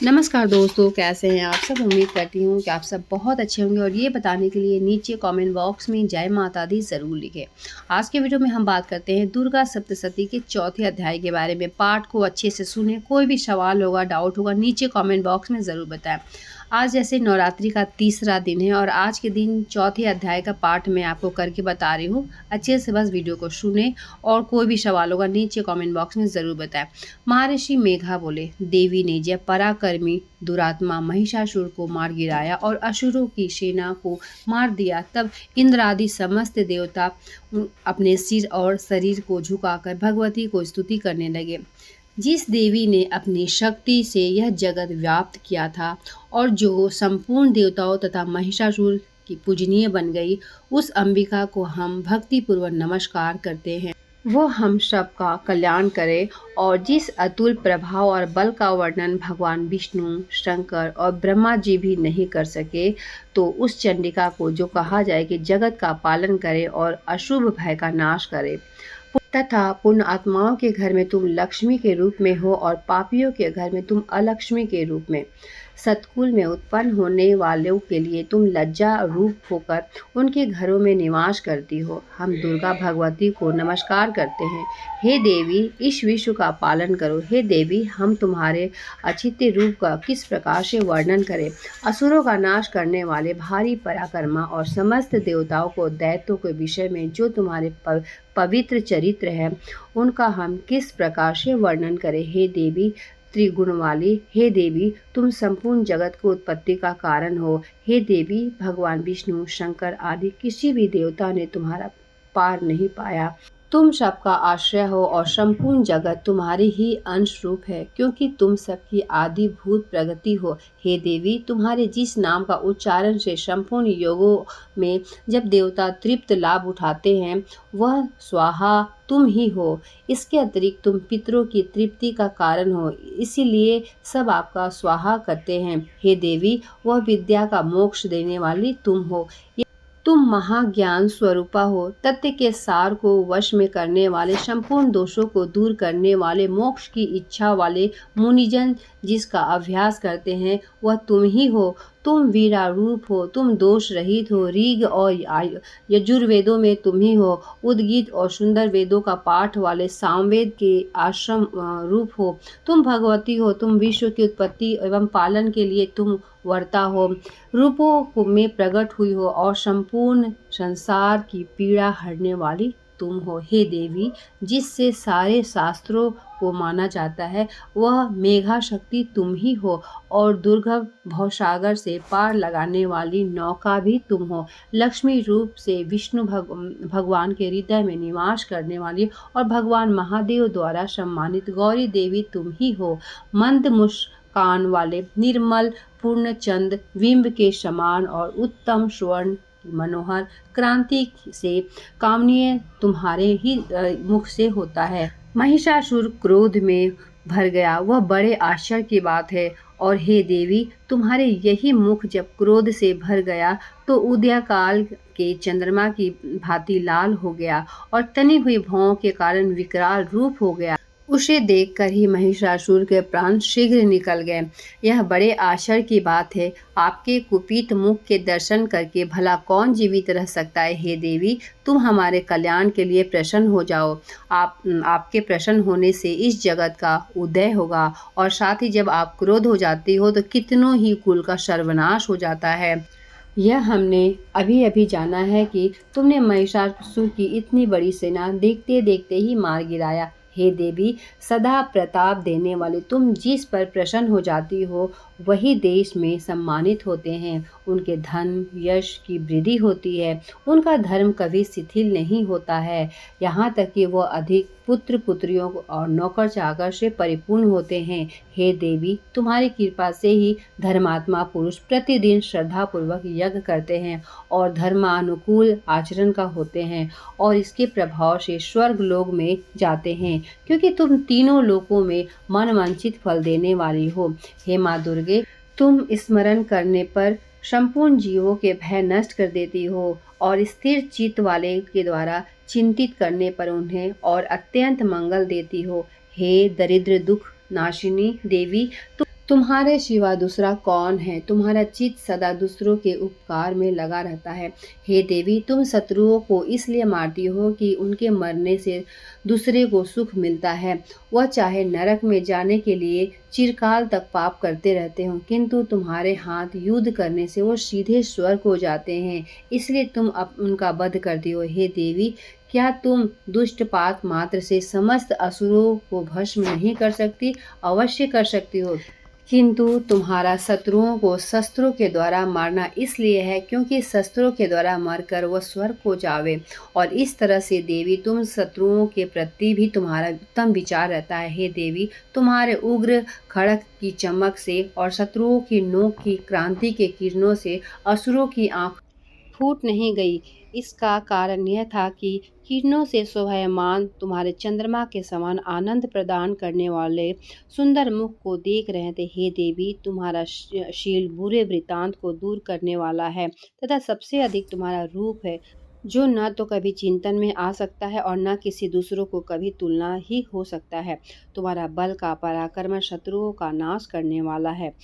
नमस्कार दोस्तों, कैसे हैं आप सब। उम्मीद करती हूँ कि आप सब बहुत अच्छे होंगे और ये बताने के लिए नीचे कमेंट बॉक्स में जय माता दी ज़रूर लिखें। आज के वीडियो में हम बात करते हैं दुर्गा सप्तशती के चौथे अध्याय के बारे में। पाठ को अच्छे से सुने, कोई भी सवाल होगा, डाउट होगा, नीचे कमेंट बॉक्स में ज़रूर बताएं। आज जैसे नवरात्रि का तीसरा दिन है और आज के दिन चौथे अध्याय का पाठ मैं आपको करके बता रही हूँ। अच्छे से बस वीडियो को सुने और कोई भी सवाल होगा नीचे कमेंट बॉक्स में ज़रूर बताएं। महर्षि मेघा बोले, देवी ने जब पराक्रमी दुरात्मा महिषासुर को मार गिराया और असुरों की सेना को मार दिया, तब इंद्र आदि समस्त देवता अपने सिर और शरीर को झुकाकर भगवती को स्तुति करने लगे। जिस देवी ने अपनी शक्ति से यह जगत व्याप्त किया था और जो संपूर्ण देवताओं तथा महिषासुर की पूजनीय बन गई, उस अंबिका को हम भक्तिपूर्वक नमस्कार करते हैं। वो हम सब का कल्याण करे। और जिस अतुल प्रभाव और बल का वर्णन भगवान विष्णु, शंकर और ब्रह्मा जी भी नहीं कर सके, तो उस चंडिका को जो कहा जाए कि जगत का पालन करे और अशुभ भय का नाश करे, तथा पुण्य आत्माओं के घर में तुम लक्ष्मी के रूप में हो और पापियों के घर में तुम अलक्ष्मी के रूप में। सतकुल में उत्पन्न होने वालों के लिए तुम लज्जा रूप होकर उनके घरों में निवास करती हो। हम दुर्गा भगवती को नमस्कार करते हैं। हे देवी, इस विश्व का पालन करो। हे देवी, हम तुम्हारे अचित्य रूप का किस प्रकार से वर्णन करें। असुरों का नाश करने वाले भारी पराक्रमा और समस्त देवताओं को दैत्यों के विषय में जो तुम्हारे पवित्र चरित्र है, उनका हम किस प्रकार से वर्णन करें। हे देवी त्रिगुण वाली, हे देवी, तुम संपूर्ण जगत को उत्पत्ति का कारण हो। हे देवी, भगवान विष्णु, शंकर आदि किसी भी देवता ने तुम्हारा पार नहीं पाया। तुम सबका आश्रय हो और संपूर्ण जगत तुम्हारी ही अंश रूप है, क्योंकि तुम सबकी आदिभूत प्रगति हो। हे देवी, तुम्हारे जिस नाम का उच्चारण से संपूर्ण योगों में जब देवता तृप्त लाभ उठाते हैं, वह स्वाहा तुम ही हो। इसके अतिरिक्त तुम पितरों की तृप्ति का कारण हो, इसीलिए सब आपका स्वाहा करते हैं। हे देवी, वह विद्या का मोक्ष देने वाली तुम हो। तुम महाज्ञान स्वरूपा हो, तथ्य के सार को वश में करने वाले, संपूर्ण दोषों को दूर करने वाले, मोक्ष की इच्छा वाले मुनिजन जिसका अभ्यास करते हैं, वह तुम ही हो। तुम वीरारूप हो, तुम दोष रहित हो। ऋग और यजुर्वेदों में तुम ही हो। उद्गीत और सुंदर वेदों का पाठ वाले सामवेद के आश्रम रूप हो। तुम भगवती हो। तुम विश्व की उत्पत्ति एवं पालन के लिए तुम वर्ता हो, रूपों में प्रकट हुई हो और संपूर्ण संसार की पीड़ा हरने वाली तुम हो। हे देवी, जिससे सारे शास्त्रों को माना जाता है, वह मेघा शक्ति तुम ही हो और दुर्गम भवसागर से पार लगाने वाली नौका भी तुम हो। लक्ष्मी रूप से विष्णु भगवान के हृदय में निवास करने वाली और भगवान महादेव द्वारा सम्मानित गौरी देवी तुम ही हो। मंद मुस्कान वाले, निर्मल पूर्णचंद, बिंब के समान और उत्तम स्वर्ण मनोहर क्रांति से कामनीय तुम्हारे ही मुख से होता है। महिषासुर क्रोध में भर गया, वह बड़े आश्चर्य की बात है। और हे देवी, तुम्हारे यही मुख जब क्रोध से भर गया तो उदयकाल के चंद्रमा की भांति लाल हो गया और तनी हुई भौं के कारण विकराल रूप हो गया। उसे देखकर ही महिषासुर के प्राण शीघ्र निकल गए। यह बड़े आश्चर्य की बात है। आपके कुपित मुख के दर्शन करके भला कौन जीवित रह सकता है। हे देवी, तुम हमारे कल्याण के लिए प्रसन्न हो जाओ। आपके प्रसन्न होने से इस जगत का उदय होगा और साथ ही जब आप क्रोध हो जाती हो तो कितनों ही कुल का सर्वनाश हो जाता है। यह हमने अभी अभी जाना है कि तुमने महिषासुर की इतनी बड़ी सेना देखते देखते ही मार गिराया। हे देवी, सदा प्रताप देने वाले तुम जिस पर प्रसन्न हो जाती हो, वही देश में सम्मानित होते हैं। उनके धन यश की वृद्धि होती है। उनका धर्म कभी शिथिल नहीं होता है, यहाँ तक कि वह अधिक पुत्र पुत्रियों और नौकर चाकर से परिपूर्ण होते हैं। हे देवी, तुम्हारी कृपा से ही धर्मात्मा पुरुष प्रतिदिन श्रद्धापूर्वक यज्ञ करते हैं और धर्मानुकूल आचरण का होते हैं और इसके प्रभाव से स्वर्ग लोक में जाते हैं, क्योंकि तुम तीनों लोकों में मनवांछित फल देने वाली हो। हे माँ दुर्गे, तुम स्मरण करने पर संपूर्ण जीवों के भय नष्ट कर देती हो और स्थिर चित्त वाले के द्वारा चिंतित करने पर उन्हें और अत्यंत मंगल देती हो। हे दरिद्र दुख नाशिनी देवी, तुम्हारे सिवा दूसरा कौन है? तुम्हारा चित्त सदा दूसरों के उपकार में लगा रहता है। हे देवी, तुम शत्रुओं को इसलिए मारती हो कि उनके मरने से दूसरे को सुख मिलता है। वह चाहे नरक में जाने के लिए चिरकाल तक पाप करते रहते हों, किंतु तुम्हारे हाथ युद्ध करने से वो सीधे स्वर्ग को जाते हैं। इसलिए तुम उनका वध करती हो। हे देवी, क्या तुम दुष्टपात मात्र से समस्त असुरों को भस्म नहीं कर सकती? अवश्य कर सकती हो, किंतु तुम्हारा शत्रुओं को शस्त्रों के द्वारा मारना इसलिए है क्योंकि शस्त्रों के द्वारा मरकर वह स्वर्ग को जावे। और इस तरह से देवी, तुम शत्रुओं के प्रति भी तुम्हारा उत्तम विचार रहता है। हे देवी, तुम्हारे उग्र खड़ग की चमक से और शत्रुओं की नोक की क्रांति के किरणों से असुरों की आंख फूट नहीं गई। इसका कारण यह था कि किरणों से शोभायमान तुम्हारे चंद्रमा के समान आनंद प्रदान करने वाले सुंदर मुख को देख रहे थे। हे देवी, तुम्हारा शील बुरे वृतांत को दूर करने वाला है तथा सबसे अधिक तुम्हारा रूप है, जो न तो कभी चिंतन में आ सकता है और न किसी दूसरों को कभी तुलना ही हो सकता है। तुम्हारा बल का पराक्रम शत्रुओं का नाश करने वाला है।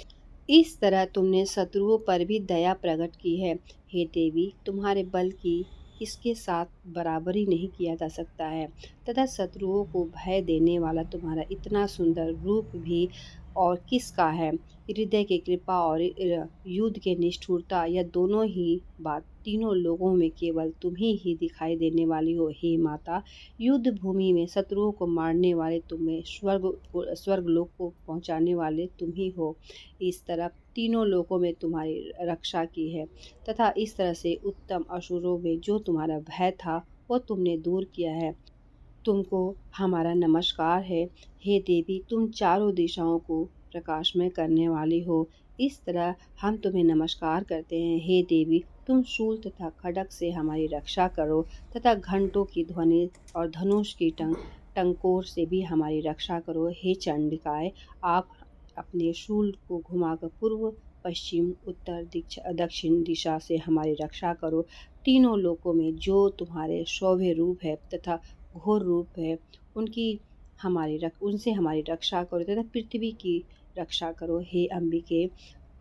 इस तरह तुमने शत्रुओं पर भी दया प्रकट की है। हे देवी, तुम्हारे बल की इसके साथ बराबरी नहीं किया जा सकता है तथा शत्रुओं को भय देने वाला तुम्हारा इतना सुंदर रूप भी और किसका है? हृदय की कृपा और युद्ध के निष्ठुरता, यह दोनों ही बात तीनों लोगों में केवल तुम ही दिखाई देने वाली हो। हे माता, युद्ध भूमि में शत्रुओं को मारने वाले तुम्हें स्वर्गलोक को पहुंचाने वाले तुम ही हो। इस तरह तीनों लोकों में तुम्हारी रक्षा की है तथा इस तरह से उत्तम असुरों में जो तुम्हारा भय था वो तुमने दूर किया है। तुमको हमारा नमस्कार है। हे देवी, तुम चारों दिशाओं को प्रकाशमय करने वाली हो। इस तरह हम तुम्हें नमस्कार करते हैं। हे देवी, तुम शूल तथा खड्ग से हमारी रक्षा करो तथा घंटों की ध्वनि और धनुष की टंकोर से भी हमारी रक्षा करो। हे चंडिकाए, आप अपने शूल को घुमाकर पूर्व, पश्चिम, उत्तर, दक्षिण दिशा से हमारी रक्षा करो। तीनों लोकों में जो तुम्हारे शौर्य रूप है तथा घोर रूप है, उनसे हमारी रक्षा करो तथा पृथ्वी की रक्षा करो। हे अंबिके,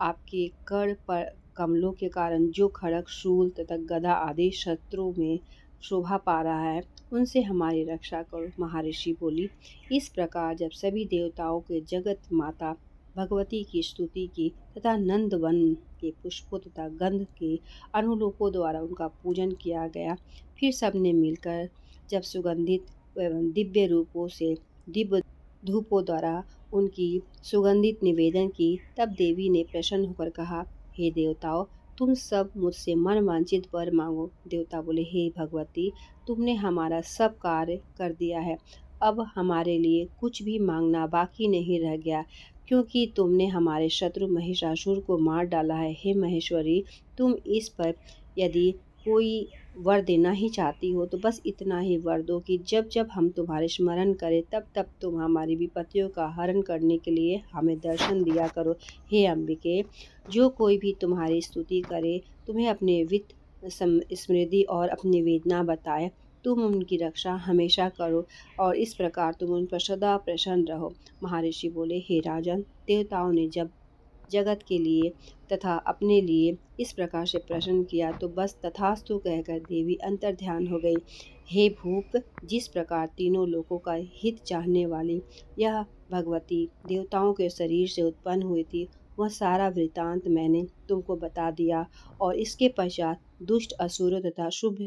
आपके कर पर कमलों के कारण जो खड़ग, शूल तथा गदा आदि शत्रु में शोभा पा रहा है, उनसे हमारी रक्षा करो। महर्षि बोली, इस प्रकार जब सभी देवताओं के जगत माता भगवती की स्तुति की तथा नंदवन के पुष्पों तथा गंध के अनुरूपों द्वारा उनका पूजन किया गया, फिर सबने मिलकर जब सुगंधित एवं दिव्य रूपों से दिव्य धूपों द्वारा उनकी सुगंधित निवेदन की, तब देवी ने प्रसन्न होकर कहा, हे देवताओं, तुम सब मुझसे मन वांछित वर मांगो। देवता बोले, हे भगवती, तुमने हमारा सब कार्य कर दिया है। अब हमारे लिए कुछ भी मांगना बाकी नहीं रह गया, क्योंकि तुमने हमारे शत्रु महिषासुर को मार डाला है। हे महेश्वरी, तुम इस पर यदि कोई वर देना ही चाहती हो तो बस इतना ही वर दो कि जब जब हम तुम्हारे स्मरण करें तब तब तुम हमारी विपत्तियों का हरण करने के लिए हमें दर्शन दिया करो। हे अंबिके, जो कोई भी तुम्हारी स्तुति करे, तुम्हें अपने वित्त समृद्धि और अपनी वेदना बताए, तुम उनकी रक्षा हमेशा करो और इस प्रकार तुम उन पर सदा प्रसन्न रहो। महर्षि बोले, हे राजन, देवताओं ने जब जगत के लिए तथा अपने लिए इस प्रकार से प्रश्न किया तो बस तथास्तु कहकर देवी अंतर्ध्यान हो गई। हे भूप, जिस प्रकार तीनों लोकों का हित चाहने वाली यह भगवती देवताओं के शरीर से उत्पन्न हुई थी, वह सारा वृतांत मैंने तुमको बता दिया और इसके पश्चात दुष्ट असुरों तथा शुभ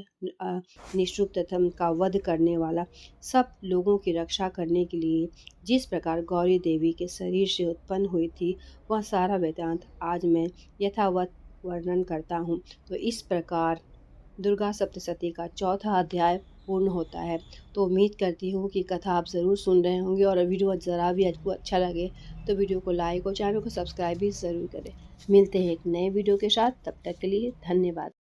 निशुभ तथा का वध करने वाला सब लोगों की रक्षा करने के लिए जिस प्रकार गौरी देवी के शरीर से उत्पन्न हुई थी, वह सारा वेदांत आज मैं यथावत वर्णन करता हूँ। तो इस प्रकार दुर्गा सप्तशती का चौथा अध्याय पूर्ण होता है। तो उम्मीद करती हूँ कि कथा आप ज़रूर सुन रहे होंगे और वीडियो ज़रा भी आपको अच्छा लगे तो वीडियो को लाइक और चैनल को सब्सक्राइब भी ज़रूर करें। मिलते हैं एक नए वीडियो के साथ, तब तक के लिए धन्यवाद।